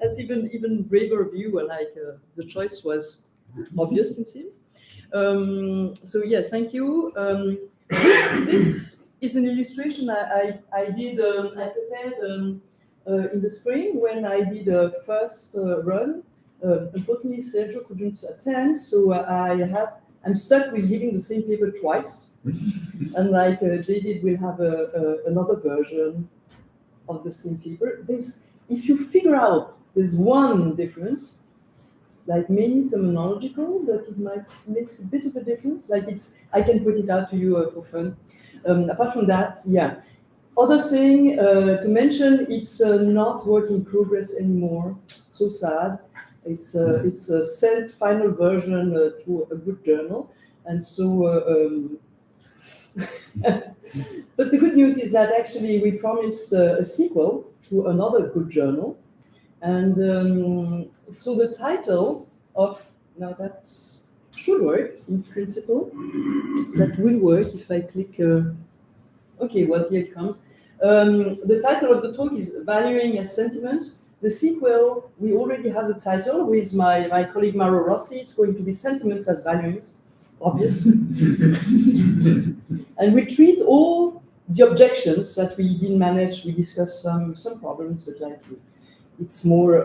That's even braver view. Like the choice was obvious, it seems. So yes, thank you. This is an illustration I did. I prepared in the spring when I did a first run. Unfortunately, Sergio couldn't attend, so I'm stuck with giving the same paper twice. And like David will have another version of the same paper. If you figure out there's one difference, like mainly terminological, but it might make a bit of a difference. Like I can put it out to you for fun. Apart from that, yeah. Other thing to mention, it's not work in progress anymore. So sad. It's a sent final version to a good journal, and so. But the good news is that actually we promised a sequel to another good journal, and so the title of now that should work in principle. That will work if I click. Okay, well here it comes. The title of the talk is Valuing as Sentiments. The sequel, we already have the title with my colleague Mauro Rossi. It's going to be Sentiments as Valuings, obvious. And we treat all the objections that we didn't manage. We discussed some problems, but like it's more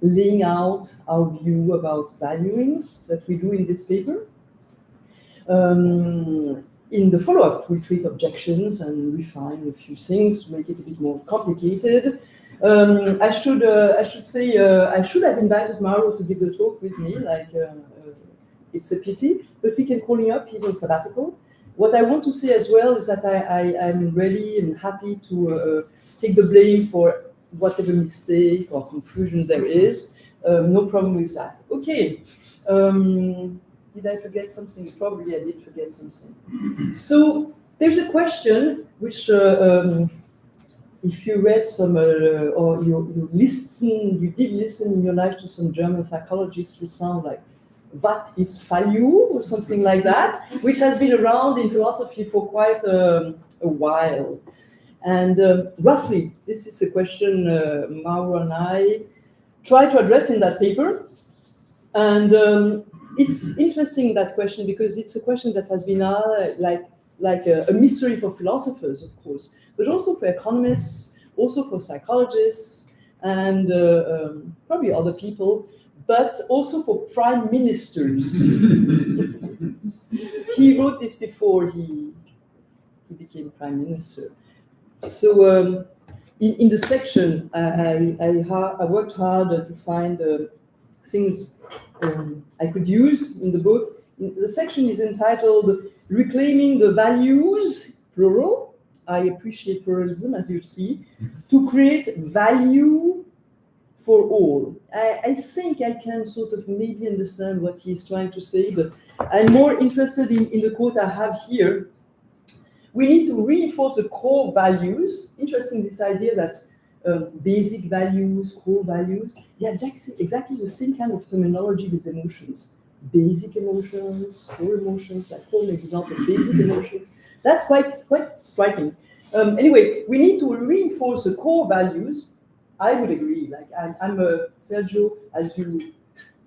laying out our view about valuings that we do in this paper. In the follow-up, we treat objections and refine a few things to make it a bit more complicated. I should say I should have invited Mauro to give the talk with me. Like it's a pity, but we can call him up. He's on sabbatical. What I want to say as well is that I'm ready and happy to take the blame for whatever mistake or confusion there is. No problem with that. Okay. Did I forget something? Probably I did forget something. So there's a question which, if you read some or you did listen in your life to some German psychologists, would sound like "What is value?" or something like that, which has been around in philosophy for quite a while. And roughly, this is a question Mauro and I try to address in that paper. And it's interesting, that question, because it's a question that has been like a mystery for philosophers, of course, but also for economists, also for psychologists, and probably other people, but also for prime ministers. He wrote this before he became prime minister. So in the section, I worked hard to find things I could use in the book. The section is entitled Reclaiming the Values, plural. I appreciate pluralism, as you see, to create value for all. I think I can sort of maybe understand what he's trying to say, but I'm more interested in the quote I have here. We need to reinforce the core values. Interesting, this idea that basic values, core values, yeah, exactly the same kind of terminology with emotions. Basic emotions, core emotions, like core maybe not, but basic emotions. That's quite striking. Anyway, we need to reinforce the core values. I would agree. Like I'm Sergio, as you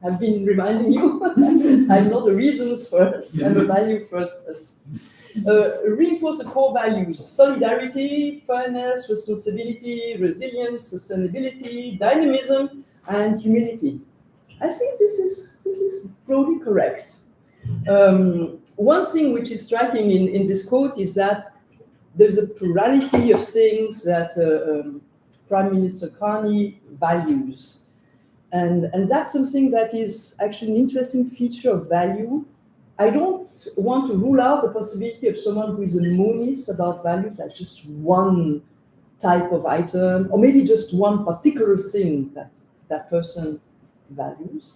have been reminding you. I'm not a reasons first. I'm a value first person. Reinforce the core values: solidarity, fairness, responsibility, resilience, sustainability, dynamism, and humility. I think this is broadly correct. One thing which is striking in this quote is that there's a plurality of things that Prime Minister Carney values. And that's something that is actually an interesting feature of value. I don't want to rule out the possibility of someone who is a monist about values as just one type of item, or maybe just one particular thing that person values.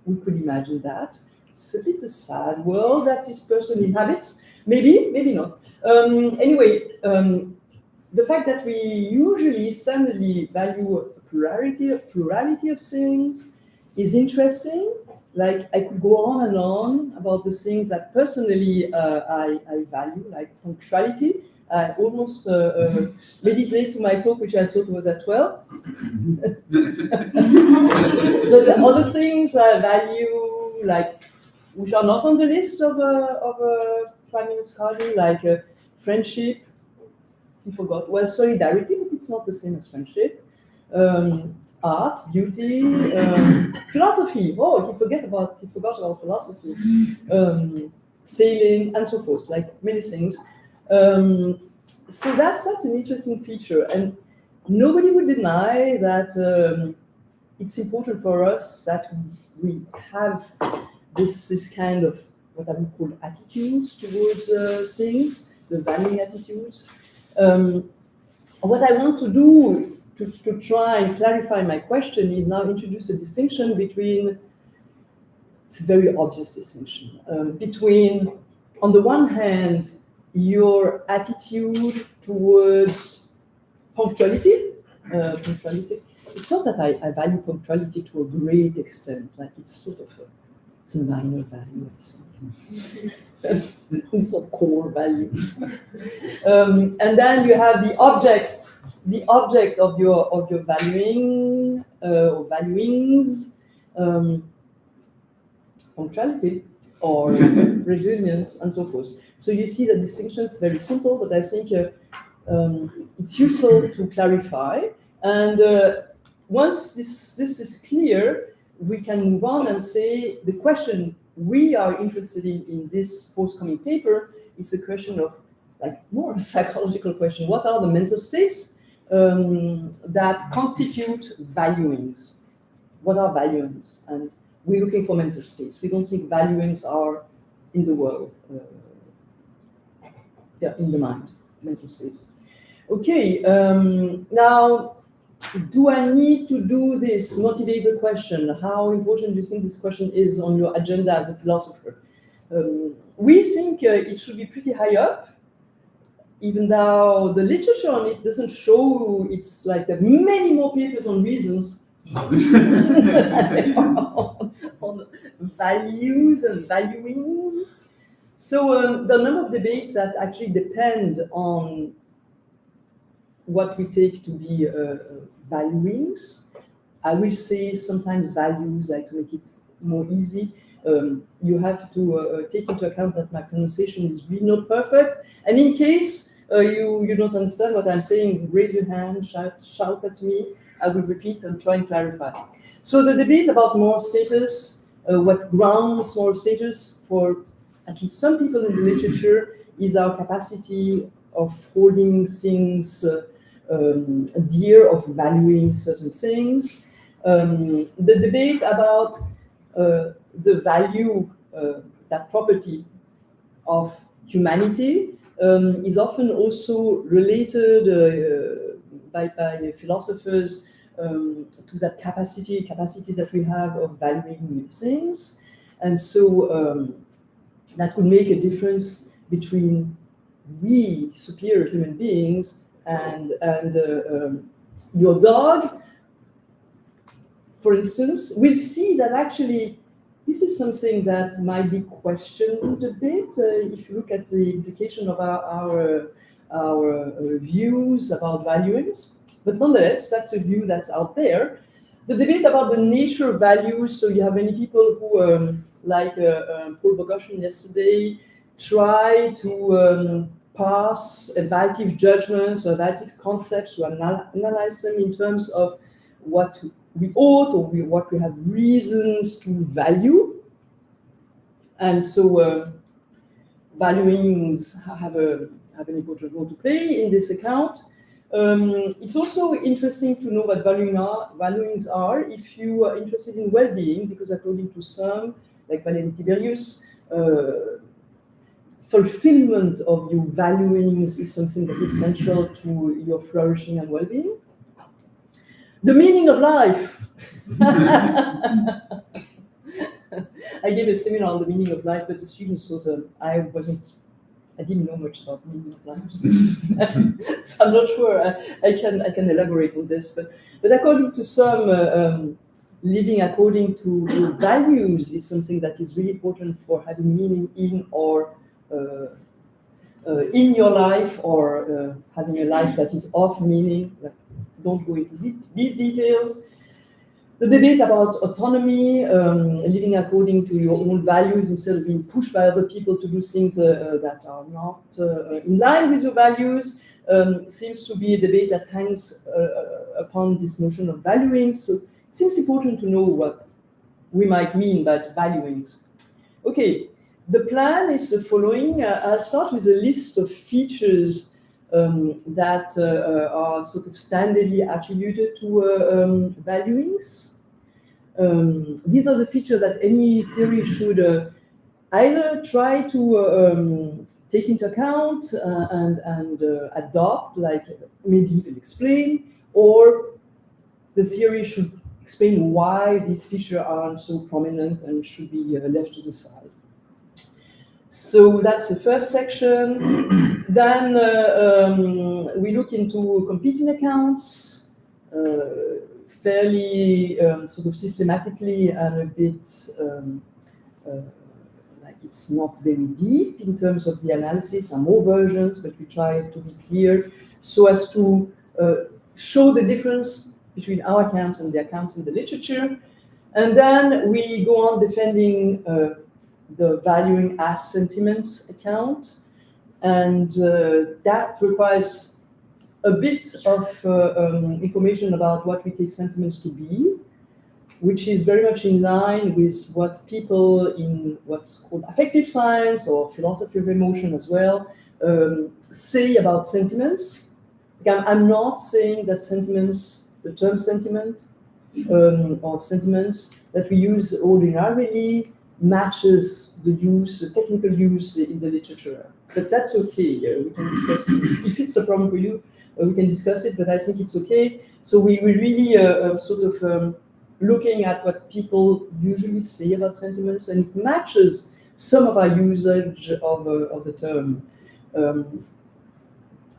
We could imagine that. It's a bit a sad world that this person inhabits. Maybe, maybe not. Anyway, the fact that we usually standardly value a plurality of things is interesting. Like, I could go on and on about the things that personally I value, like punctuality. I almost made it late to my talk, which I thought was at 12. But the other things I value, like, which are not on the list of Prime Minister Harding, like friendship, he forgot, well, solidarity, but it's not the same as friendship. Art, beauty, philosophy. Oh, he forgot about philosophy. Sailing, and so forth, like many things. So that's an interesting feature, and nobody would deny that it's important for us that we have this kind of what I would call attitudes towards things, the valuing attitudes. What I want to do to try and clarify my question is now introduce a distinction between, it's a very obvious distinction, between, on the one hand, your attitude towards punctuality. It's not that I value punctuality to a great extent, like it's sort of it's a minor value, I think. It's not core value. And then you have the object of your valuing or valuings, punctuality or resilience, and so forth. So you see the distinction is very simple, but I think it's useful to clarify. And once this is clear, we can move on and say the question we are interested in this forthcoming paper is a question of, like, more a psychological question. What are the mental states that constitute valuings? What are valuings? And we're looking for mental states. We don't think valuings are in the world. They're in the mind, mental states. Okay, now, do I need to do this? Motivate the question. How important do you think this question is on your agenda as a philosopher? We think it should be pretty high up, even though the literature on it doesn't show. It's like there are many more papers on reasons on values and valuings. So the number of debates that actually depend on what we take to be valuings. I will say sometimes values, like to make it more easy. You have to take into account that my pronunciation is really not perfect. And in case you don't understand what I'm saying, raise your hand, shout at me. I will repeat and try and clarify. So the debate about moral status, what grounds moral status for at least some people in the literature is our capacity of holding things dear, of valuing certain things. The debate about the value, that property of humanity is often also related by philosophers to that capacities that we have of valuing things. And so that could make a difference between we, superior human beings, and your dog, for instance. We'll see that actually this is something that might be questioned a bit if you look at the implication of our views about valuings. But nonetheless, that's a view that's out there. The debate about the nature of values, so you have many people who, like Paul Boghossian yesterday, try to pass evaluative judgments or evaluative concepts to analyze them in terms of what we ought or what we have reasons to value. And so valuings have an important role to play in this account. It's also interesting to know what valuings are if you are interested in well-being, because according to some, like Valérie Tiberius, fulfillment of your valuings is something that is central to your flourishing and well-being. The meaning of life. I gave a seminar on the meaning of life, but the students thought I didn't know much about the meaning of life. So I'm not sure I can elaborate on this. But according to some, living according to your values is something that is really important for having meaning in our in your life, or having a life that is of meaning. Don't go into these details. The debate about autonomy, living according to your own values instead of being pushed by other people to do things that are not in line with your values, seems to be a debate that hangs upon this notion of valuings. So it seems important to know what we might mean by valuings. Okay, the plan is the following. I'll start with a list of features that are sort of standardly attributed to valuings. These are the features that any theory should either try to take into account and adopt, like maybe even explain, or the theory should explain why these features aren't so prominent and should be left to the side. So that's the first section. Then we look into competing accounts fairly sort of systematically and a bit like it's not very deep in terms of the analysis. Some more versions, but we try to be clear so as to show the difference between our accounts and the accounts in the literature. And then we go on defending the valuing as sentiments account. And that requires a bit of information about what we take sentiments to be, which is very much in line with what people in what's called affective science or philosophy of emotion as well say about sentiments. Again, I'm not saying that sentiments, the term sentiment or sentiments that we use ordinarily matches the use, the technical use in the literature. But that's okay. We can discuss if it's a problem for you. We can discuss it, but I think it's okay. So we really sort of looking at what people usually say about sentiments, and it matches some of our usage of the term.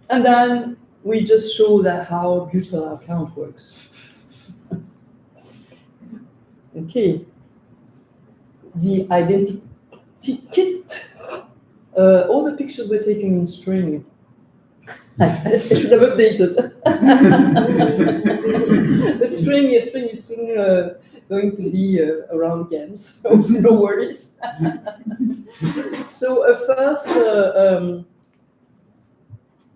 And then we just show that how beautiful our account works. Okay. The identity kit. All the pictures were taken in spring. I should have updated. The spring is soon going to be around again, so no worries. So first,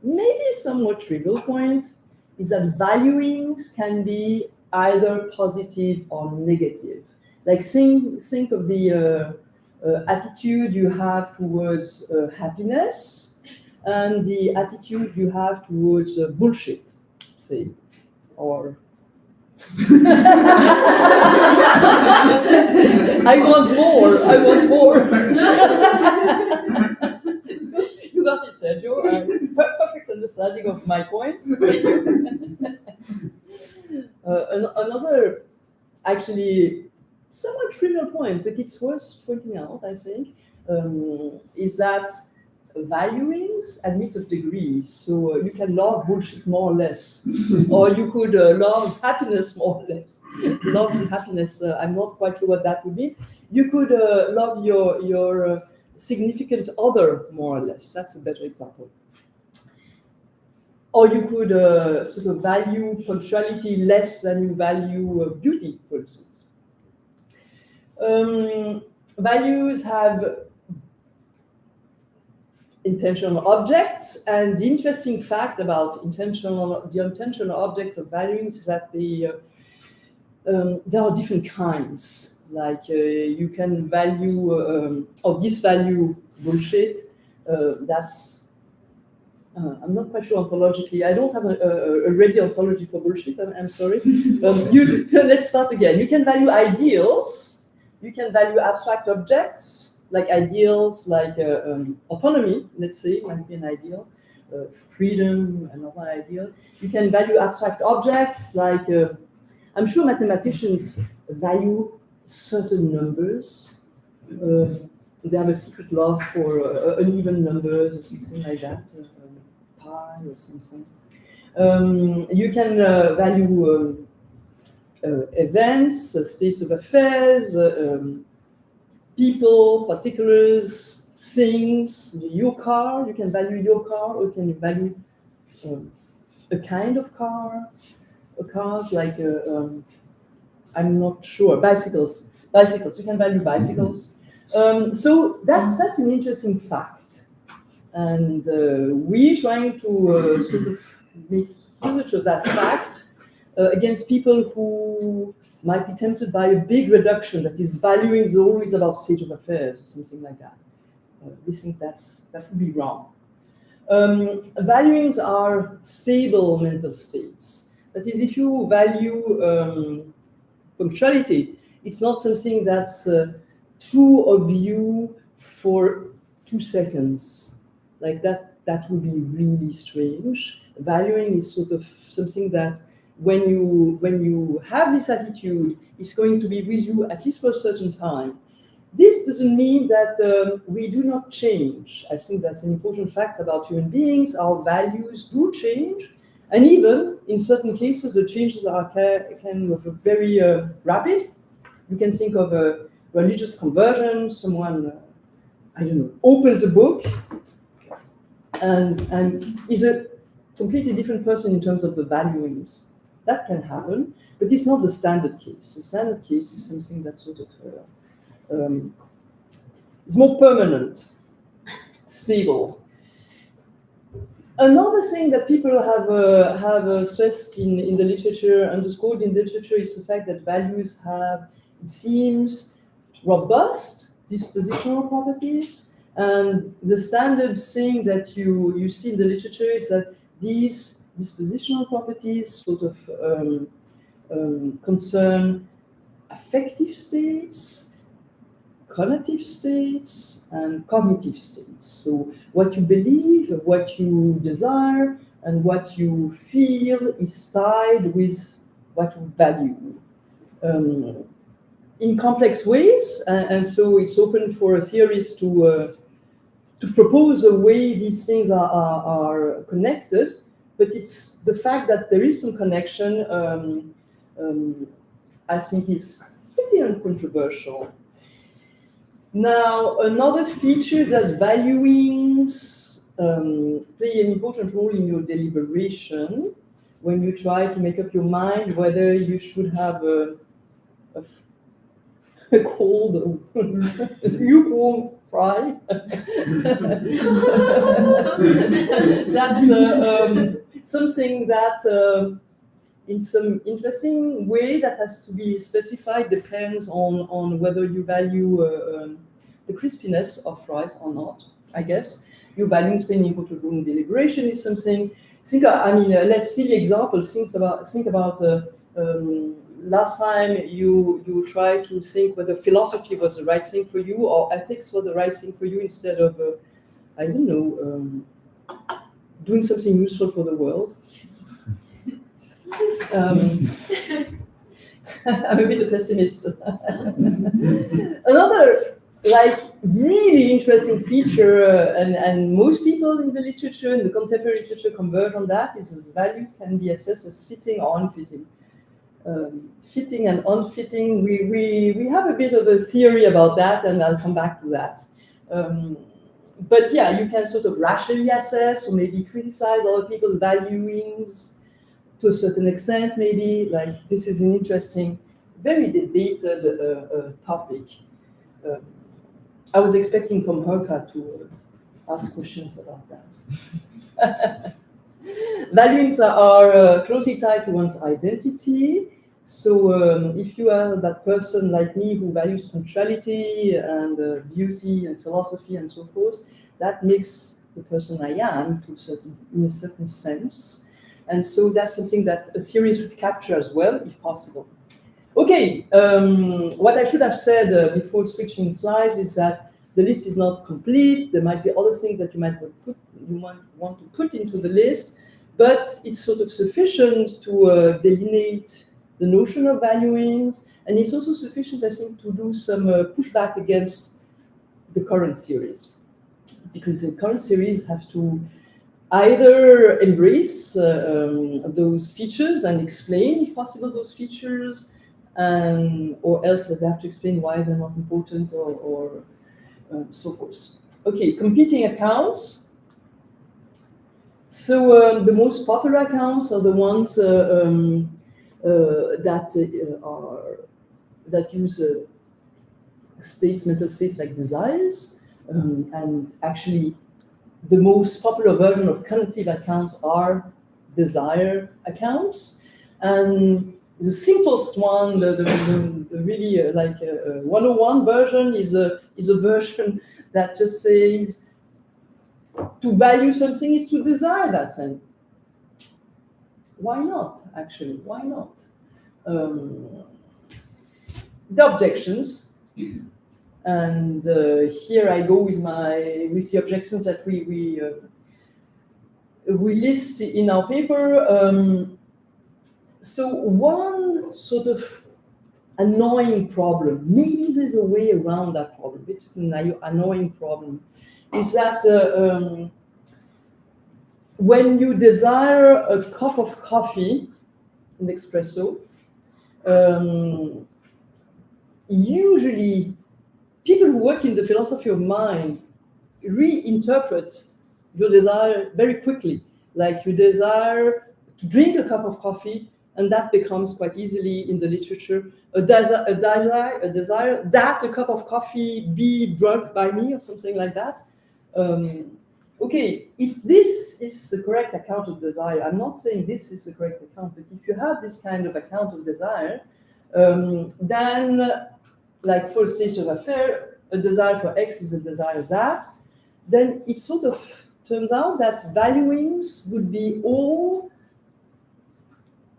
maybe a somewhat trivial point is that valuings can be either positive or negative. Like think of the attitude you have towards happiness and the attitude you have towards bullshit, say, or I want more. You got it, Sergio. Perfect understanding of my point. Another, actually, somewhat trivial point, but it's worth pointing out, I think, is that valuings admit of degrees. So you can love bullshit more or less, or you could love happiness more or less. Love and happiness, I'm not quite sure what that would be. You could love your significant other more or less. That's a better example. Or you could sort of value punctuality less than you value beauty, for instance. Values have intentional objects, and the interesting fact about the intentional object of valuings is that there are different kinds. Like you can value or disvalue bullshit. That's I'm not quite sure ontologically. I don't have a ready ontology for bullshit. I'm sorry. Let's start again. You can value ideals. You can value abstract objects. Like ideals, like autonomy, let's say, might be an ideal. Freedom, another ideal. You can value abstract objects, like I'm sure mathematicians value certain numbers. They have a secret love for uneven numbers or something like that, pi or something. You can value events, states of affairs, people, particulars, things, your car, you can value your car, or can you value a kind of car, or cars like, I'm not sure, bicycles, you can value bicycles. So that's an interesting fact. And we're trying to sort of make usage of that fact against people who might be tempted by a big reduction, that is, valuing is always about state of affairs or something like that. We think that would be wrong. Valuings are stable mental states. That is, if you value punctuality, it's not something that's true of you for 2 seconds. Like that would be really strange. Valuing is sort of something that when you have this attitude, it's going to be with you at least for a certain time. This doesn't mean that we do not change. I think that's an important fact about human beings. Our values do change, and even in certain cases, the changes are kind of very rapid. You can think of a religious conversion. Someone, I don't know, opens a book and is a completely different person in terms of the valuings. That can happen, but it's not the standard case. The standard case is something that sort of is more permanent, stable. Another thing that people have stressed in the literature, underscored in the literature, is the fact that values have, it seems, robust dispositional properties. And the standard thing that you see in the literature is that these dispositional properties sort of concern affective states, conative states, and cognitive states. So what you believe, what you desire, and what you feel is tied with what you value in complex ways. And so it's open for theorists to propose a way these things are connected. But it's the fact that there is some connection, I think, is pretty uncontroversial. Now, another feature is that valuings play an important role in your deliberation when you try to make up your mind whether you should have a cold, lukewarm fry. That's something that, in some interesting way that has to be specified, depends on whether you value the crispiness of fries or not, I guess. Your values playing an important role in deliberation is something. I mean, a less silly example. Think about last time you try to think whether philosophy was the right thing for you or ethics was the right thing for you, instead of, I don't know, doing something useful for the world. I'm a bit of a pessimist. Another, really interesting feature, and most people in the literature, in the contemporary literature, converge on that, is that values can be assessed as fitting or unfitting. Fitting and unfitting, we have a bit of a theory about that, and I'll come back to that. But yeah, you can sort of rationally assess or maybe criticize other people's valuings to a certain extent, maybe. Like, this is an interesting, very debated topic. I was expecting Tom Herka to ask questions about that. Valuings are closely tied to one's identity. So if you are that person like me who values punctuality and beauty and philosophy and so forth, that makes the person I am in a certain sense. And so that's something that a theory should capture as well, if possible. Okay, what I should have said before switching slides is that the list is not complete. There might be other things that you might want to put into the list, but it's sort of sufficient to delineate the notion of valuings, and it's also sufficient, I think, to do some pushback against the current theories, because the current theories have to either embrace those features and explain, if possible, those features, or else they have to explain why they're not important or so forth. Okay, competing accounts. So the most popular accounts are the ones that use states, mental states like desires, and actually the most popular version of cognitive accounts are desire accounts. And the simplest one, the really 101 version is a version that just says to value something is to desire that thing. Why not, actually? Why not? The objections, and here I go with the objections that we list in our paper. So one sort of annoying problem, maybe there's a way around that problem, it's an annoying problem, is that when you desire a cup of coffee, an espresso, usually people who work in the philosophy of mind reinterpret your desire very quickly. Like you desire to drink a cup of coffee, and that becomes quite easily in the literature a desire that a cup of coffee be drunk by me or something like that. Okay, if this is the correct account of desire, I'm not saying this is the correct account, but if you have this kind of account of desire, then, like for a state of affair, a desire for X is a desire that, then it sort of turns out that valuings would be all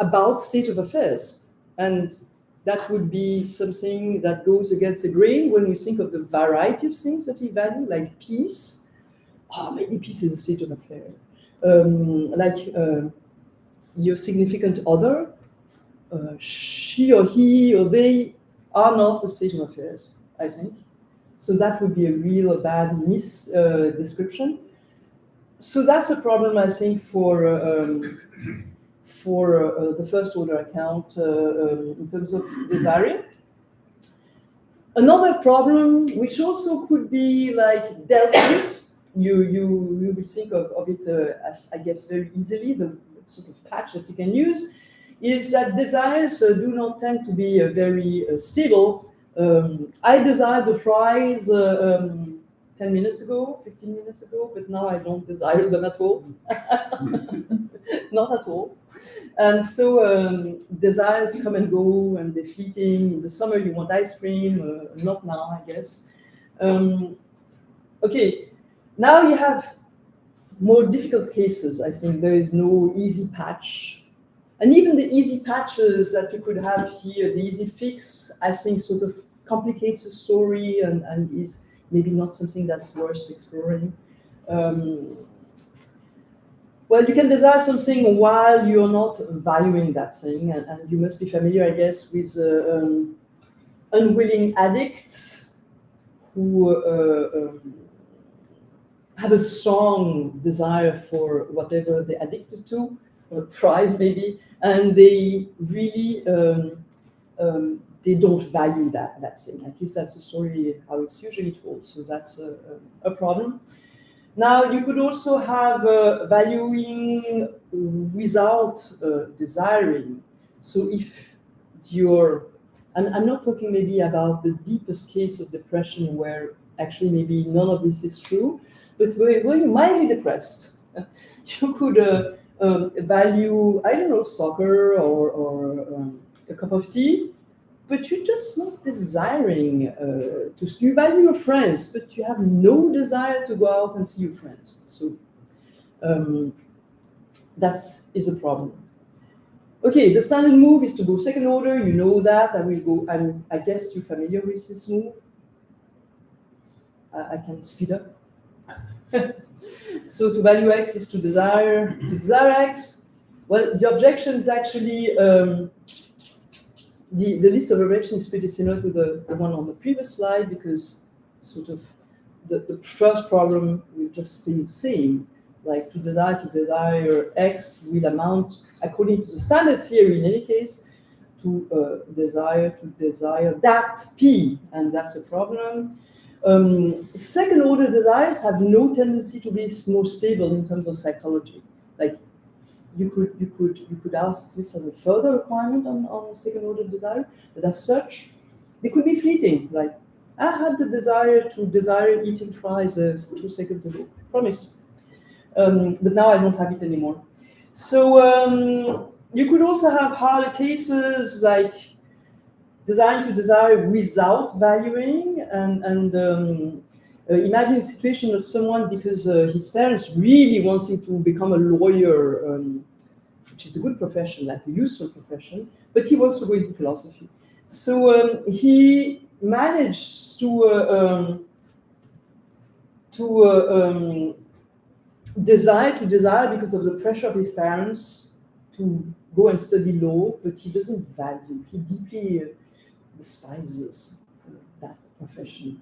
about state of affairs. And that would be something that goes against the grain when we think of the variety of things that we value, like peace. Oh, maybe peace is a state of affair. Your significant other, she or he or they are not a state of affairs, I think. So that would be a real bad description. So that's a problem, I think, for the first order account in terms of desiring. Another problem, which also could be like dealt with, you would think of it, I guess, very easily, the sort of patch that you can use, is that desires do not tend to be very stable. I desired the fries 10 minutes ago, 15 minutes ago, but now I don't desire them at all. Not at all. And so desires come and go, and they're fleeting. In the summer, you want ice cream, not now, I guess. Okay, now you have more difficult cases. I think there is no easy patch. And even the easy patches that you could have here, the easy fix, I think sort of complicates the story and is maybe not something that's worth exploring. Well, you can desire something while you're not valuing that thing, and you must be familiar, I guess, with unwilling addicts who have a strong desire for whatever they're addicted to, fries maybe, and they really they don't value that thing. At least that's the story how it's usually told. So that's a problem. Now you could also have valuing without desiring. So if you're, and I'm not talking maybe about the deepest case of depression where actually maybe none of this is true, but where you're mildly depressed, you could value, I don't know, soccer or a cup of tea, but you're just not desiring you value your friends, but you have no desire to go out and see your friends. So that is a problem. Okay, the standard move is to go second order. You know that. I guess you're familiar with this move. I can speed up. So to value X is to desire X. Well, the objection is actually the list of objections is pretty similar to the one on the previous slide, because sort of the first problem will just stay the same. Like to desire X will amount, according to the standard theory in any case, to desire that P, and that's a problem. Second order desires have no tendency to be more stable in terms of psychology. Like you could ask this as a further requirement on second order desire, but as such, they could be fleeting. Like I had the desire to desire eating fries 2 seconds ago, promise. But now I don't have it anymore. So you could also have harder cases like desiring to desire without valuing, and imagine a situation of someone because his parents really wants him to become a lawyer, which is a good profession, like a useful profession, but he wants to go into philosophy. So he managed to desire because of the pressure of his parents to go and study law, but he doesn't value. He deeply despises that profession.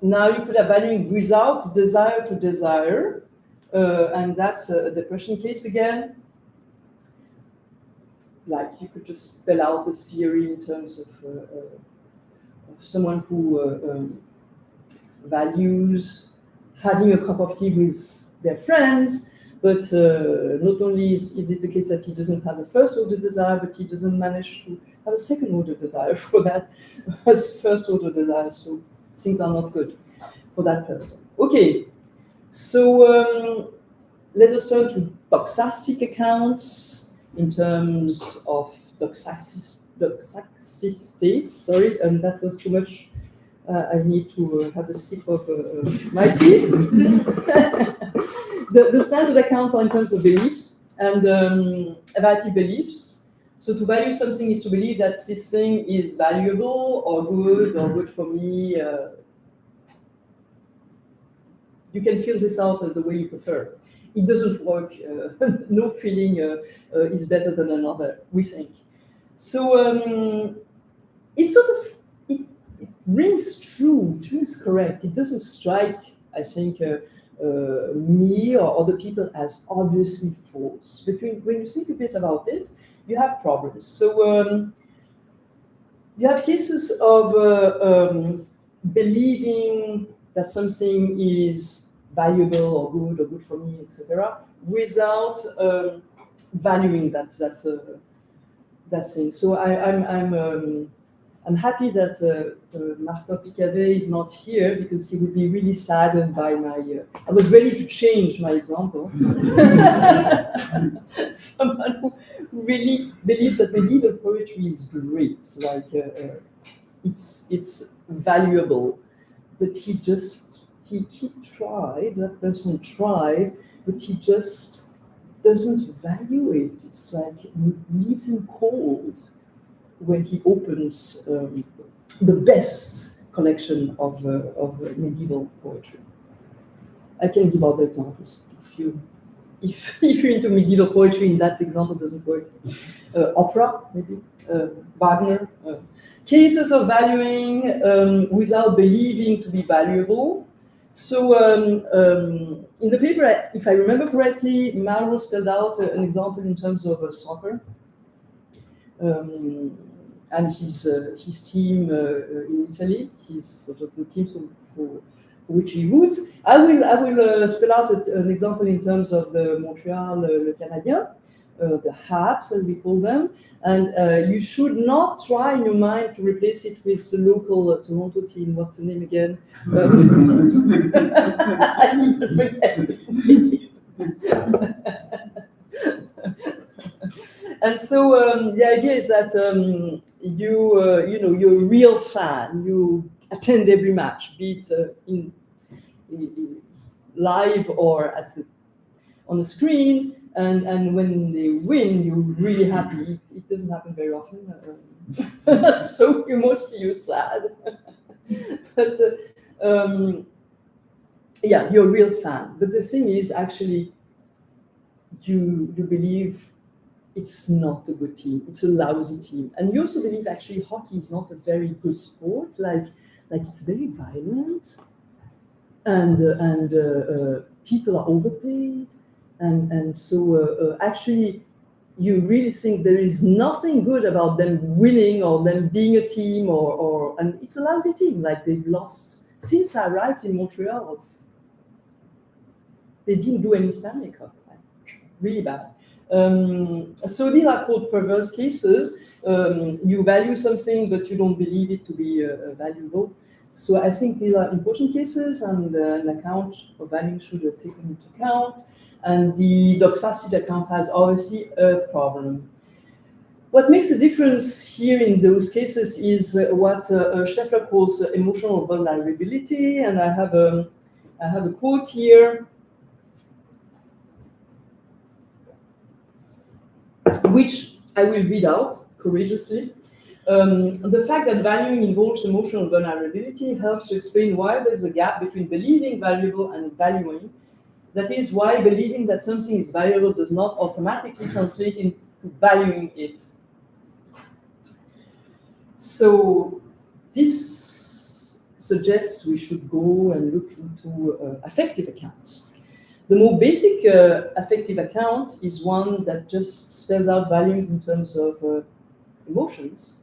Now you could have valuing without desire to desire, and that's a depression case again. Like you could just spell out the theory in terms of someone who values having a cup of tea with their friends, but not only is it the case that he doesn't have a first order desire, but he doesn't manage to have a second order desire for that first order desire. So things are not good for that person. Okay, so let us turn to doxastic accounts in terms of doxastic states. Sorry, that was too much. I need to have a sip of my tea. The standard accounts are in terms of beliefs and evaluative beliefs. So to value something is to believe that this thing is valuable or good for me. You can fill this out the way you prefer. It doesn't work. No feeling is better than another, we think. So it's sort of, it rings true, it rings correct. It doesn't strike, I think, me or other people as obviously false. But when you think a bit about it, you have problems. So you have cases of believing that something is valuable or good for me, etc., without valuing that thing. So I'm happy that Martin Picavet is not here because he would be really saddened by my. I was ready to change my example. Someone who really believes that medieval poetry is great, like it's valuable, but he tried. That person tried, but he just doesn't value it. It's like it leaves him cold when he opens the best collection of medieval poetry. I can give other examples if you're into medieval poetry and that example doesn't work. Opera, maybe, Wagner. Cases of valuing without believing to be valuable. So in the paper, if I remember correctly, Mauro spelled out an example in terms of soccer. And his team in Italy, his sort of the team for which he roots. I will spell out an example in terms of the Montreal Le Canadien, the Habs as we call them, and you should not try in your mind to replace it with the local Toronto team. What's the name again? I need to forget. And so the idea is that you're a real fan. You attend every match, be it in live or on the screen. And when they win, you're really happy. It doesn't happen very often, so you're sad. But yeah, you're a real fan. But the thing is, actually, you believe it's not a good team. It's a lousy team, and you also believe actually hockey is not a very good sport. Like it's very violent, and people are overpaid, and so actually you really think there is nothing good about them winning or them being a team, and it's a lousy team, like they've lost. Since I arrived in Montreal, they didn't do any Stanley Cup, really bad. So these are called perverse cases. You value something, but you don't believe it to be valuable. So I think these are important cases, and an account of value should be taken into account. And the doxastic account has obviously a problem. What makes a difference here in those cases is what Scheffler calls emotional vulnerability, and I have a quote here, which I will read out courageously. The fact that valuing involves emotional vulnerability helps to explain why there's a gap between believing valuable and valuing. That is why believing that something is valuable does not automatically translate into valuing it. So this suggests we should go and look into affective accounts. The more basic affective account is one that just spells out values in terms of emotions.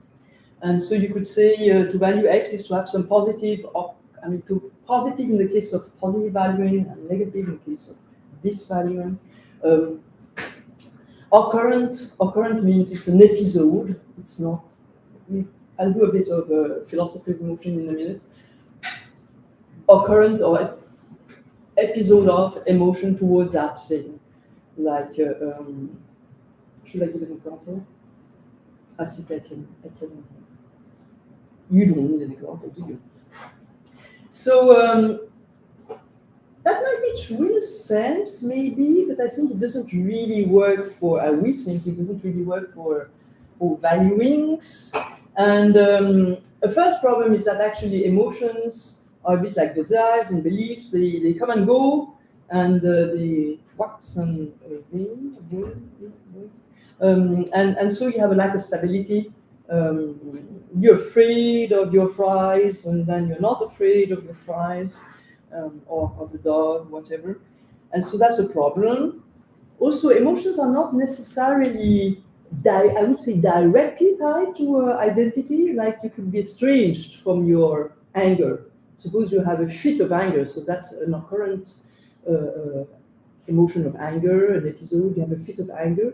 And so you could say to value X is to have some positive, to positive in the case of positive valuing and negative in the case of disvaluing. Occurrent means it's an episode. It's not. I'll do a bit of philosophy of emotion in a minute. Occurrent or episode of emotion towards that thing. Like, should I give an example? I think I can. You don't need an example, do you? So that might be true in a sense, maybe, but I think it doesn't really work for, we think it doesn't really work for valuings. And the first problem is that actually emotions are a bit like desires and beliefs. They come and go, and they wax and wane. And so you have a lack of stability. You're afraid of your fries, and then you're not afraid of your fries, or of the dog, whatever. And so that's a problem. Also, emotions are not necessarily, I would say, directly tied to identity. Like you could be estranged from your anger. Suppose you have a fit of anger, so that's an occurrent emotion of anger, an episode, you have a fit of anger.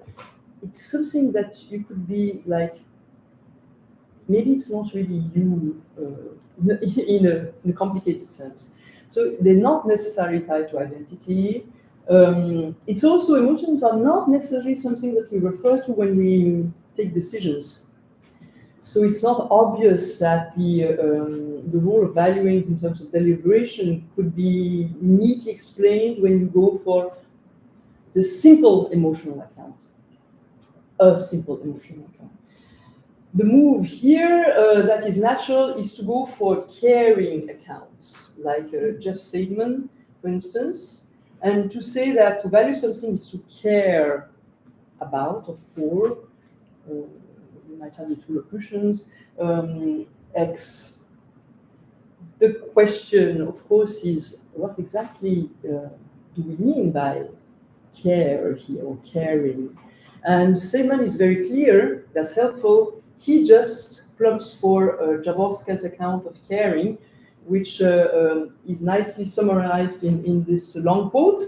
It's something that you could be like, maybe it's not really you in a complicated sense. So they're not necessarily tied to identity. It's also, emotions are not necessarily something that we refer to when we take decisions. So it's not obvious that the role of valuings in terms of deliberation could be neatly explained when you go for the simple emotional account. A simple emotional account. The move here that is natural is to go for caring accounts, like Jeff Seidman, for instance, and to say that to value something is to care about or for. We might have the two locutions. X. The question, of course, is what exactly do we mean by care here or caring? And Seidman is very clear, that's helpful. He just plumps for Jaworska's account of caring, which is nicely summarized in this long quote,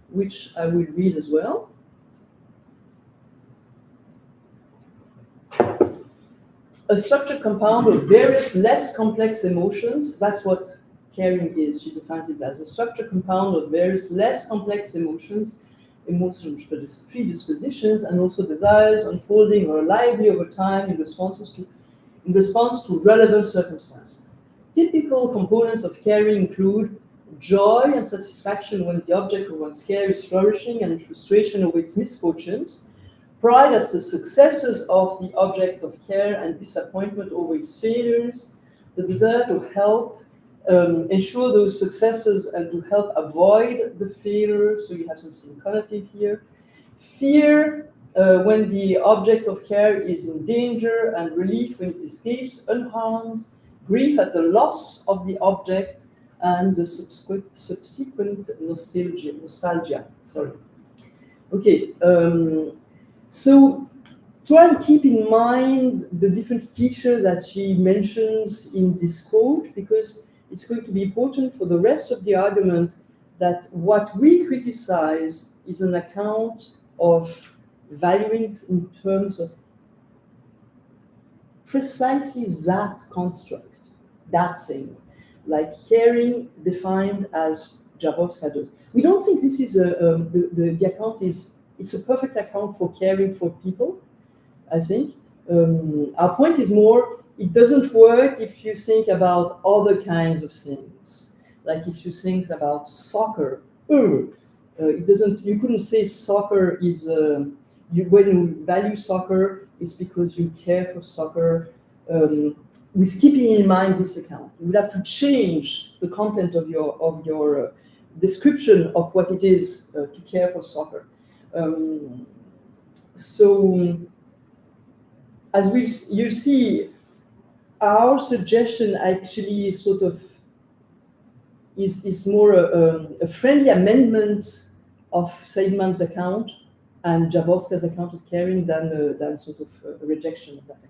which I will read as well. A structured compound of various less complex emotions, that's what caring is. She defines it as a structured compound of various less complex emotions, emotional predispositions, and also desires unfolding reliably over time in response to relevant circumstances. Typical components of caring include joy and satisfaction when the object of one's care is flourishing and frustration over its misfortunes, pride at the successes of the object of care and disappointment over its failures, the desire to help ensure those successes and to help avoid the failure, so you have something connotative here. Fear when the object of care is in danger, and relief when it escapes unharmed, grief at the loss of the object, and the subsequent nostalgia. Sorry. Okay. So try and keep in mind the different features that she mentions in this quote, because it's going to be important for the rest of the argument that what we criticize is an account of valuings in terms of precisely that construct, that thing, like caring defined as Jaworska does. We don't think this is the account is, it's a perfect account for caring for people, I think. Our point is more, it doesn't work if you think about other kinds of things. Like if you think about soccer, it doesn't, you couldn't say soccer is, when you value soccer, it's because you care for soccer, with keeping in mind this account. You would have to change the content of your description of what it is to care for soccer. So, as you see, our suggestion actually sort of is more a friendly amendment of Seidman's account and Jaworska's account of caring than sort of a rejection of that account.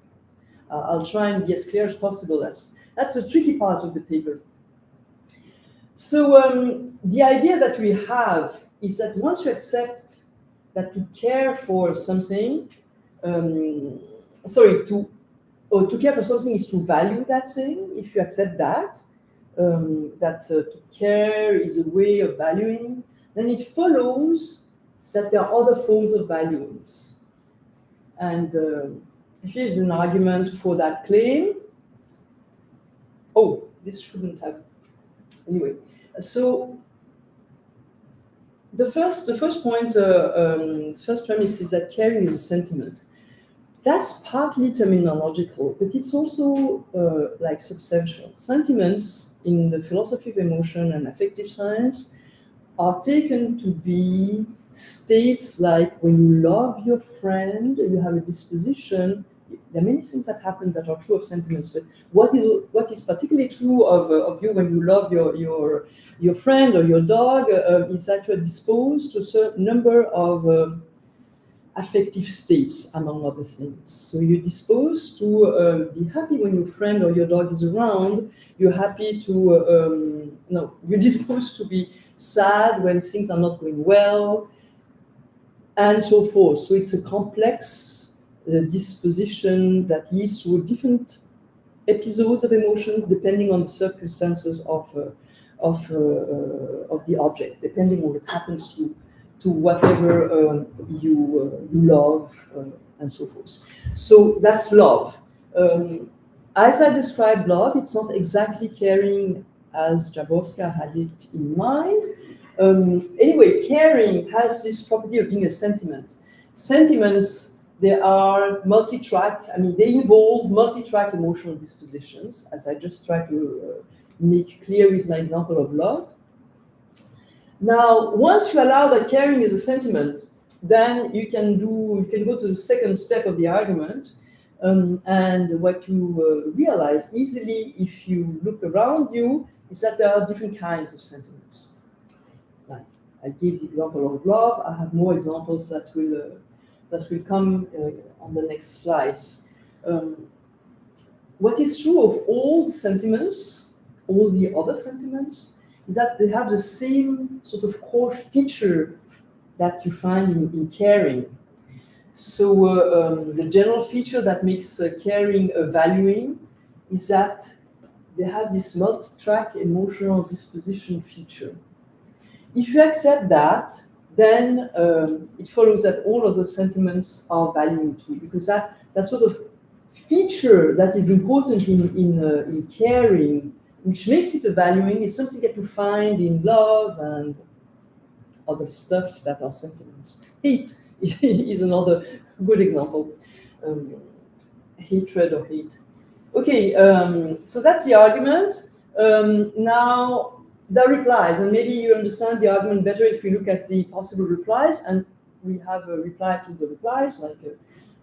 I'll try and be as clear as possible. That's a tricky part of the paper. So the idea that we have is that once you accept that to care for something, to care for something is to value that thing. If you accept that, to care is a way of valuing, then it follows that there are other forms of valuings. And here's an argument for that claim. Oh, this shouldn't have. Anyway, so the first point, first premise is that caring is a sentiment. That's partly terminological, but it's also like substantial. Sentiments in the philosophy of emotion and affective science are taken to be states like when you love your friend, you have a disposition. There are many things that happen that are true of sentiments, but what is particularly true of you when you love your friend or your dog is that you're disposed to a certain number of affective states, among other things. So you're disposed to be happy when your friend or your dog is around. You're happy to, you're disposed to be sad when things are not going well, and so forth. So it's a complex disposition that leads to different episodes of emotions depending on the circumstances of the object, depending on what happens to whatever you love, and so forth. So that's love. As I described love, it's not exactly caring as Jaworska had it in mind. Anyway, caring has this property of being a sentiment. Sentiments, they are multi-track, they involve multi-track emotional dispositions, as I just tried to make clear with my example of love. Now, once you allow that caring is a sentiment, then you can go to the second step of the argument, and what you realize easily if you look around you is that there are different kinds of sentiments. Like I gave the example of love. I have more examples that will come on the next slides. What is true of all sentiments, all the other sentiments, is that they have the same sort of core feature that you find in caring. So the general feature that makes caring a valuing is that they have this multi-track emotional disposition feature. If you accept that, then it follows that all of the sentiments are valuing too, because that sort of feature that is important in caring, which makes it a valuing, is something that you find in love and other stuff that are sentiments. Hate is another good example. Hatred or hate. Okay, so that's the argument. Now, the replies, and maybe you understand the argument better if we look at the possible replies, and we have a reply to the replies, like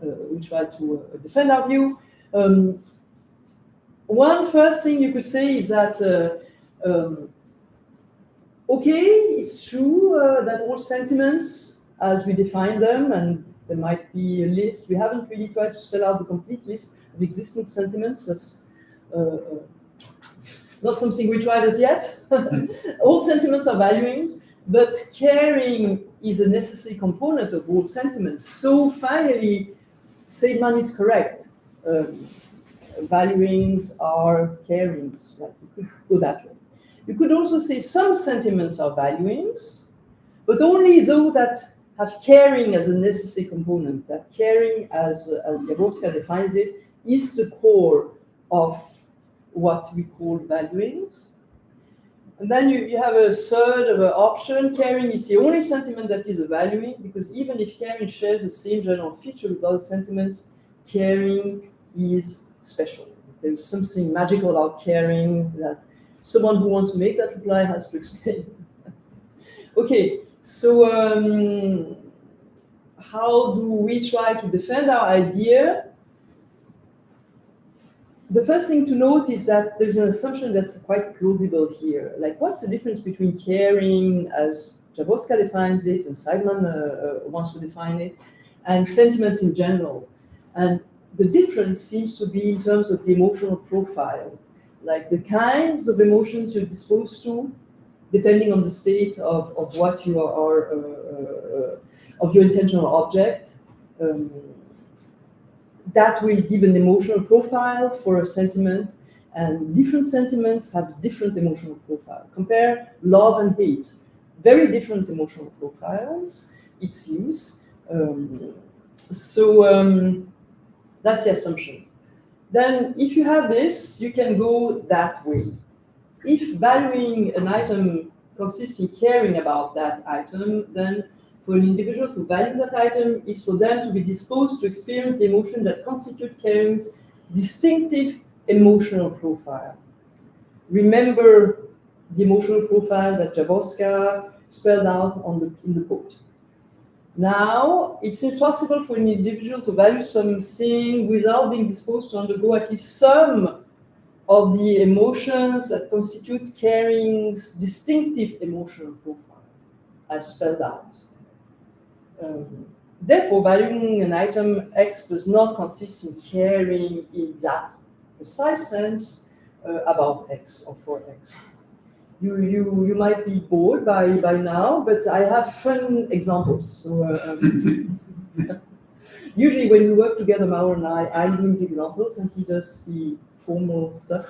we try to defend our view. One first thing you could say is that, okay, it's true that all sentiments, as we define them, and There might be a list. We haven't really tried to spell out the complete list of existing sentiments. That's not something we tried as yet. All sentiments are valuings, but caring is a necessary component of all sentiments. So finally, Seidman is correct. Valuings are carings. Like you could go that way. You could also say some sentiments are valuings, but only those that have caring as a necessary component. That caring, as Jaworska defines it, is the core of what we call valuings. And then you have a third of an option. Caring is the only sentiment that is a valuing, because even if caring shares the same general feature with other sentiments, caring is special. There is something magical about caring that someone who wants to make that reply has to explain. Okay, so how do we try to defend our idea? The first thing to note is that there's an assumption that's quite plausible here. Like, what's the difference between caring, as Jaworska defines it, and Seidman wants to define it, and sentiments in general? And the difference seems to be in terms of the emotional profile, like the kinds of emotions you're disposed to, depending on the state of what you are, of your intentional object. That will give an emotional profile for a sentiment, and different sentiments have different emotional profile. Compare love and hate, very different emotional profiles, it seems. That's the assumption. Then if you have this, you can go that way. If valuing an item consists in caring about that item, then for an individual to value that item is for them to be disposed to experience the emotion that constitute caring's distinctive emotional profile. Remember the emotional profile that Jaworska spelled out in the quote. Now, it's impossible for an individual to value something without being disposed to undergo at least some of the emotions that constitute caring's distinctive emotional profile, as spelled out. Therefore, valuing an item X does not consist in caring in that precise sense about X or for X. You might be bored by now, but I have fun examples. So usually when we work together, Mauro and I'm doing the examples and he does the formal stuff.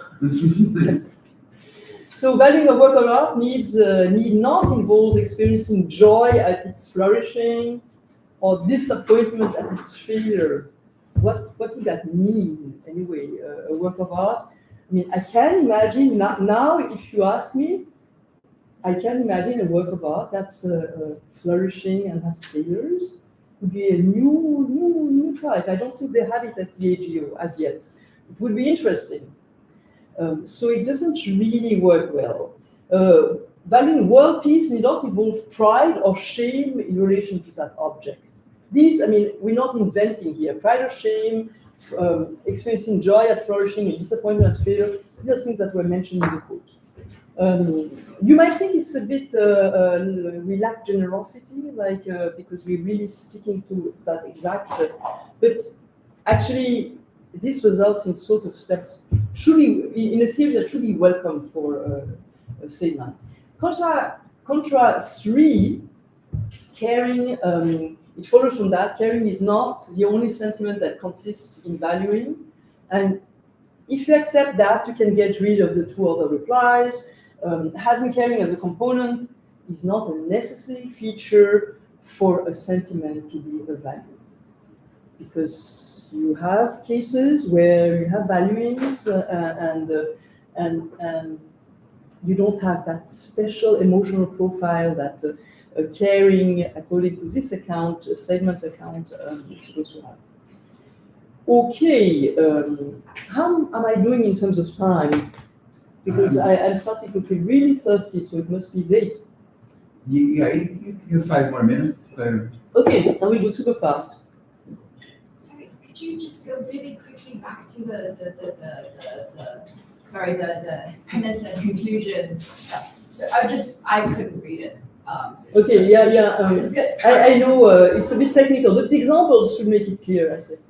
So valuing a work of art need not involve experiencing joy at its flourishing or disappointment at its failure. What would that mean anyway, a work of art? I mean, I can imagine, now if you ask me, I can imagine a work of art that's flourishing and has failures. It would be a new type. I don't think they have it at the AGO as yet. It would be interesting. So it doesn't really work well. Valuing world peace need not involve pride or shame in relation to that object. These, I mean, we're not inventing here. Pride or shame, experiencing joy at flourishing and disappointment at failure, these are things that were mentioned in the quote. You might think it's a bit we lack generosity, like because we're really sticking to that exact, but actually this results in sort of that's should be in a theory that should be welcome for Seidman. Contra 3, caring. It follows from that caring is not the only sentiment that consists in valuing, and if you accept that, you can get rid of the two other replies. Having caring as a component is not a necessary feature for a sentiment to be a value, because you have cases where you have valuings and you don't have that special emotional profile that caring, according to this account, Seidman's account, is supposed to have. Okay, how am I doing in terms of time? Because I'm starting to feel really thirsty, so it must be late. Yeah, you have 5 more minutes. Okay, and we do super fast. Sorry, could you just go really quickly back to the premise and conclusion stuff? So I couldn't read it. So Okay, yeah. I know it's a bit technical, but the examples should make it clear, I think.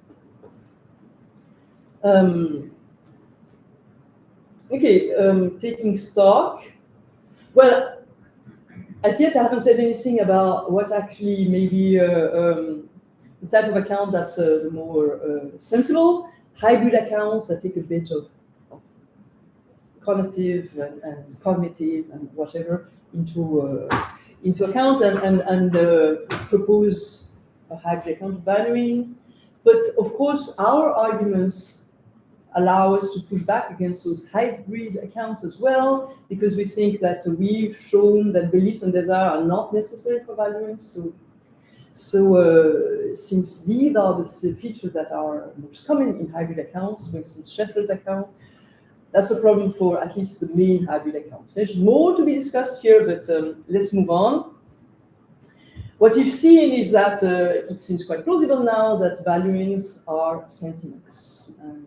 Taking stock. Well, as yet I haven't said anything about what actually maybe the type of account that's the more sensible. Hybrid accounts that take a bit of cognitive and cognitive and whatever into account and propose a hybrid account of valuing. But of course, our arguments allow us to push back against those hybrid accounts as well, because we think that we've shown that beliefs and desire are not necessary for valuing. So since these are the features that are most common in hybrid accounts, for instance, Scheffler's account, that's a problem for at least the main hybrid accounts. There's more to be discussed here, but let's move on. What we've seen is that it seems quite plausible now that valuings are sentiments. And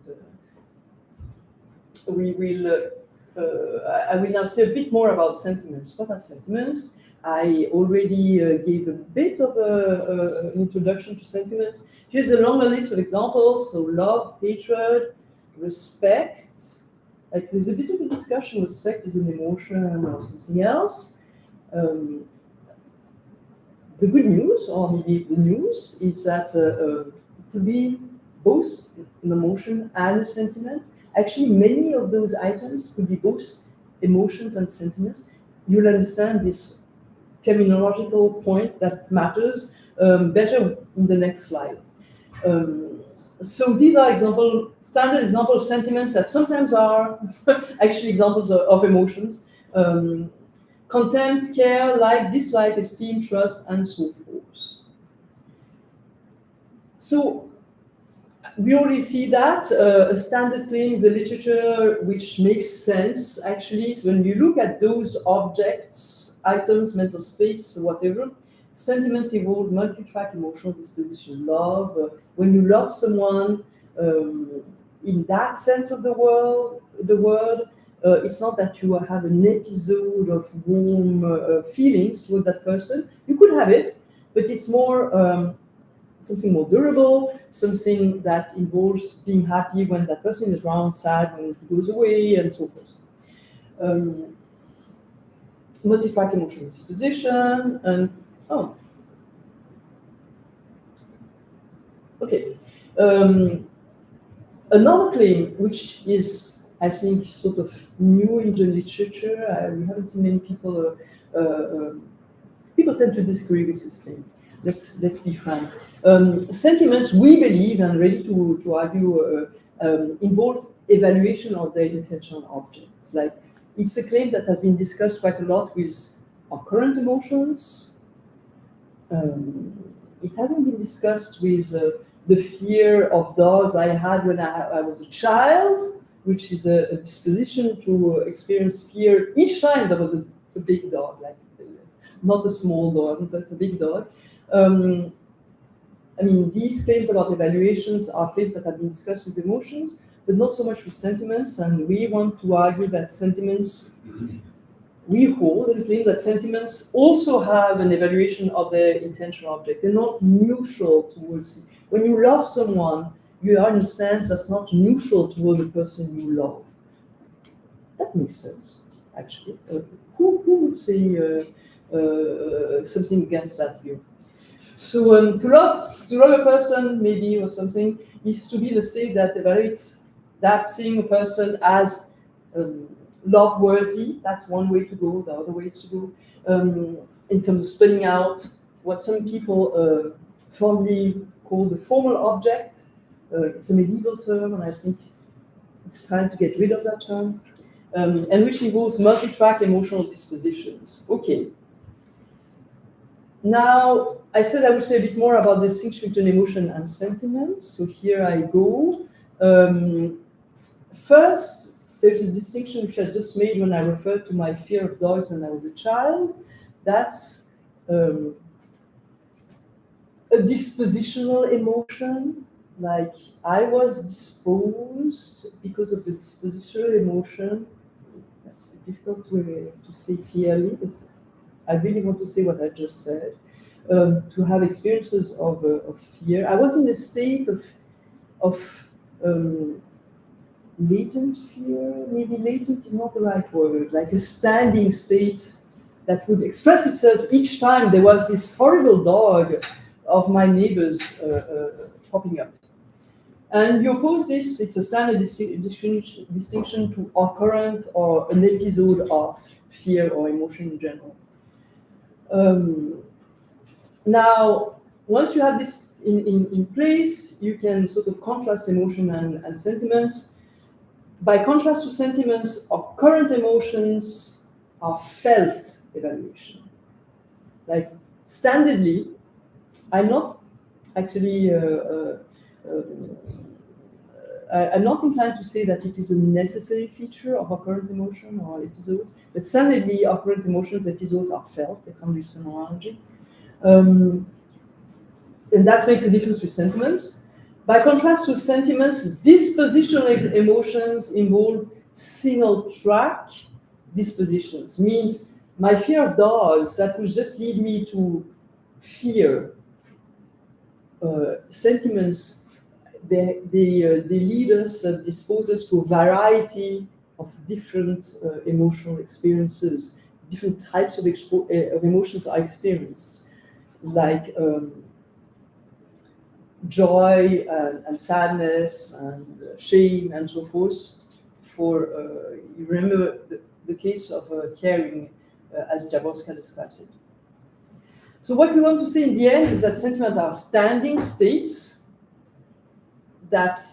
I will now say a bit more about sentiments. What are sentiments? I already gave a bit of an introduction to sentiments. Here's a longer list of examples. So love, hatred, respect. Like there's a bit of a discussion. Respect is an emotion or something else. The good news, or maybe the news, is that it could be both an emotion and a sentiment. Actually, many of those items could be both emotions and sentiments. You'll understand this terminological point that matters better in the next slide. So these are standard examples of sentiments that sometimes are actually examples of emotions. Contempt, care, like, dislike, esteem, trust, and so forth. So we already see that a standard claim in the literature, which makes sense actually, is when you look at those objects, items, mental states, whatever, sentiments involve multi-track emotional disposition. Love, when you love someone, in that sense of the word, it's not that you have an episode of warm feelings toward that person. You could have it, but it's more something more durable, something that involves being happy when that person is around, sad when he goes away, and so forth. Multi-track emotional disposition, and okay. Another claim, which is, I think, sort of new in the literature, we haven't seen many people. People tend to disagree with this claim. Let's be frank. Sentiments, we believe, and ready to argue, involve evaluation of their intentional objects. Like, it's a claim that has been discussed quite a lot with our current emotions. It hasn't been discussed with the fear of dogs I had when I was a child, which is a disposition to experience fear each time there was a big dog, like not a small dog, but a big dog. I mean, these claims about evaluations are claims that have been discussed with emotions, but not so much with sentiments, and we want to argue that sentiments, we hold and claim that sentiments also have an evaluation of their intentional object. They're not neutral towards it. When you love someone, you are in a stance that's not neutral toward the person you love. That makes sense, actually. Who would say something against that view? So to love a person, maybe, or something, is to be the state that evaluates that thing, a person, as love-worthy. That's one way to go. The other way is to go in terms of spelling out what some people fondly call the formal object. It's a medieval term, and I think it's time to get rid of that term, and which involves multi-track emotional dispositions. Okay. Now, I said I would say a bit more about the distinction between emotion and sentiment. So here I go. First, there's a distinction which I just made when I referred to my fear of dogs when I was a child. That's a dispositional emotion. Like, I was disposed because of the dispositional emotion. That's difficult to say clearly, but I really want to say what I just said. To have experiences of fear. I was in a state of latent fear. Maybe latent is not the right word. Like a standing state that would express itself each time there was this horrible dog of my neighbors popping up. And you oppose this, it's a standard distinction to occurrent or an episode of fear or emotion in general. Now, once you have this in place, you can sort of contrast emotion and sentiments. By contrast to sentiments, occurrent emotions are felt evaluation. Like, standardly, I'm not actually I'm not inclined to say that it is a necessary feature of occurrent emotion or episodes, but standardly occurrent emotions episodes are felt, they come with phenomenology. And that makes a difference with sentiments. By contrast to sentiments, dispositional emotions involve single track dispositions, means my fear of dogs, that would just lead me to fear. Sentiments, they lead us and dispose us to a variety of different emotional experiences. Different types of emotions are experienced, like joy and sadness and shame and so forth. For you remember the case of caring, as Jaworska describes it. So what we want to say in the end is that sentiments are standing states that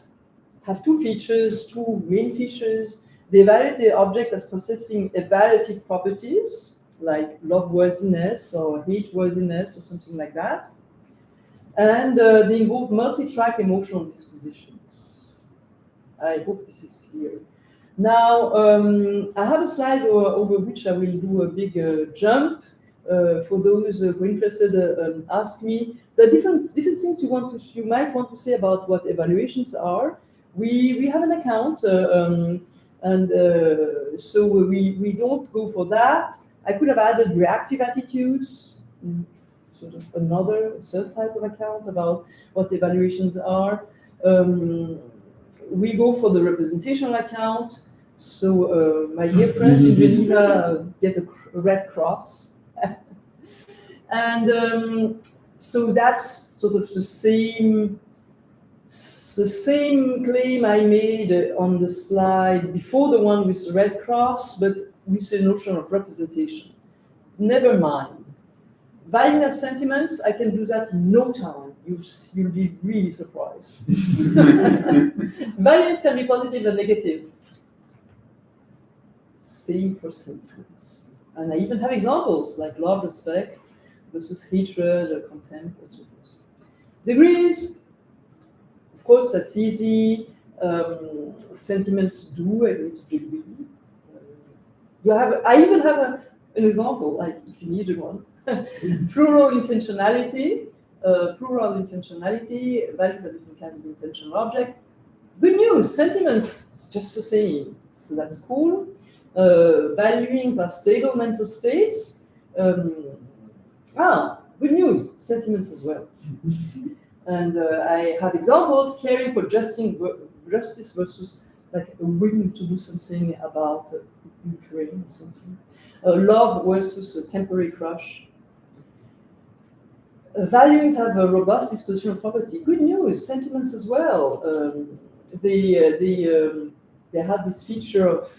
have two features, two main features. They evaluate the object as possessing evaluative properties, like love-worthiness or hate-worthiness or something like that. And they involve multi-track emotional dispositions. I hope this is clear. Now, I have a slide over which I will do a big jump. For those who are interested, ask me. The different things you might want to say about what evaluations are. We have an account, so we don't go for that. I could have added reactive attitudes, sort of another third type of account about what evaluations are. We go for the representational account. So my dear friends in Geneva get a red cross. And so that's sort of the same claim I made on the slide before, the one with the red cross, but with the notion of representation. Never mind. Valuing as sentiments, I can do that in no time. You'll be really surprised. Values can be positive and negative. Same for sentiments. And I even have examples like love, respect, versus hatred or contempt, and so forth. Degrees, of course, that's easy. Sentiments do agree to degree. I even have an example, like if you needed one. Plural intentionality. Values are different kinds of intentional object. Good news, sentiments, it's just the same. So that's cool. Valuings are stable mental states. Good news, sentiments as well. And I have examples, caring for justice versus like a willing to do something about Ukraine or something. Love versus a temporary crush. Valuings have a robust dispositional property. Good news, sentiments as well. They have this feature of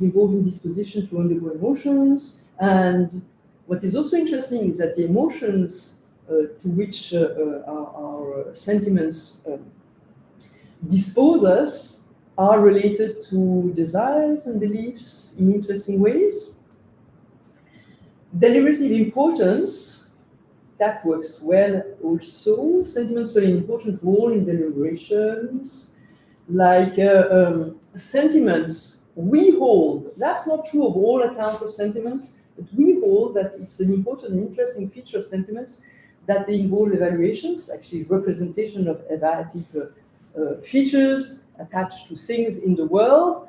involving disposition to undergo emotions. And what is also interesting is that the emotions to which our sentiments dispose us are related to desires and beliefs in interesting ways. Deliberative importance, that works well also. Sentiments play an important role in deliberations. Like sentiments, we hold, that's not true of all accounts of sentiments, but we hold that it's an important and interesting feature of sentiments that they involve evaluations, actually representation of evaluative features attached to things in the world.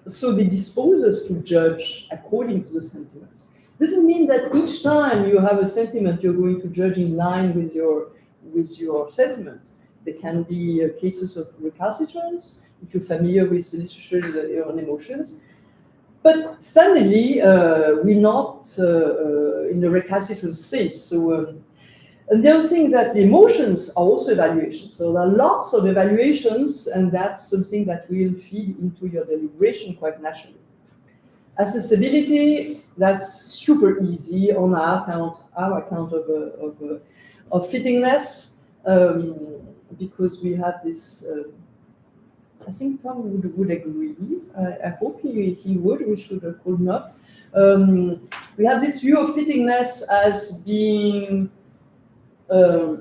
so they dispose us to judge according to the sentiments. Doesn't mean that each time you have a sentiment, you're going to judge in line with your sentiment. There can be cases of recalcitrance, if you're familiar with the literature on emotions. But suddenly, we're not in a recalcitrant state. So, and the other thing that the emotions are also evaluations. So there are lots of evaluations, and that's something that will feed into your deliberation quite naturally. Accessibility, that's super easy on our account of fittingness, because we have this. I think Tom would agree. I hope he would. We should call him up. We have this view of fittingness as being a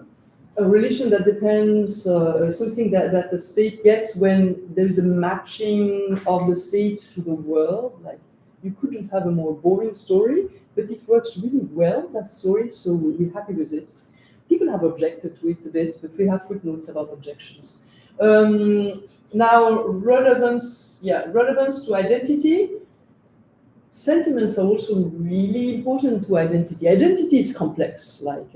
relation that depends, something that the state gets when there is a matching of the state to the world. Like, you couldn't have a more boring story, but it works really well, that story, so we're happy with it. People have objected to it a bit, but we have footnotes about objections. Now, relevance to identity. Sentiments are also really important to identity. Identity is complex, like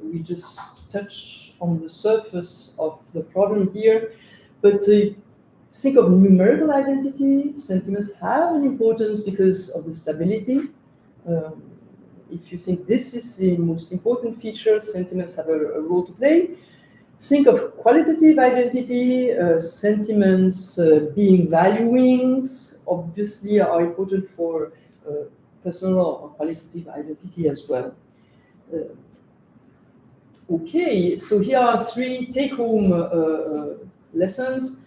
we just touch on the surface of the problem here, but think of numerical identity. Sentiments have an importance because of the stability. If you think this is the most important feature, sentiments have a role to play. Think of qualitative identity. Sentiments being valuings obviously are important for personal or qualitative identity as well. Okay, so here are 3 take-home lessons.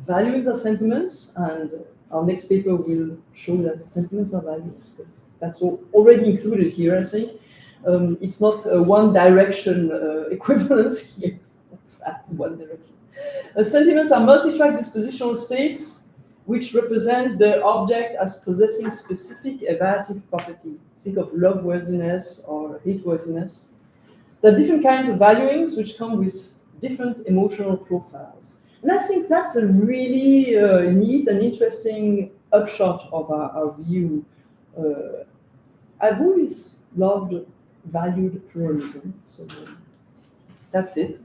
Valuings are sentiments, and our next paper will show that sentiments are values, but that's already included here, I think. It's not a one-direction equivalence here. That's at one direction. Sentiments are multi-track dispositional states which represent the object as possessing specific evaluative property. Think of love-worthiness or hate-worthiness. There are different kinds of valuings which come with different emotional profiles. And I think that's a really neat and interesting upshot of our view. I've always valued pluralism, so that's it.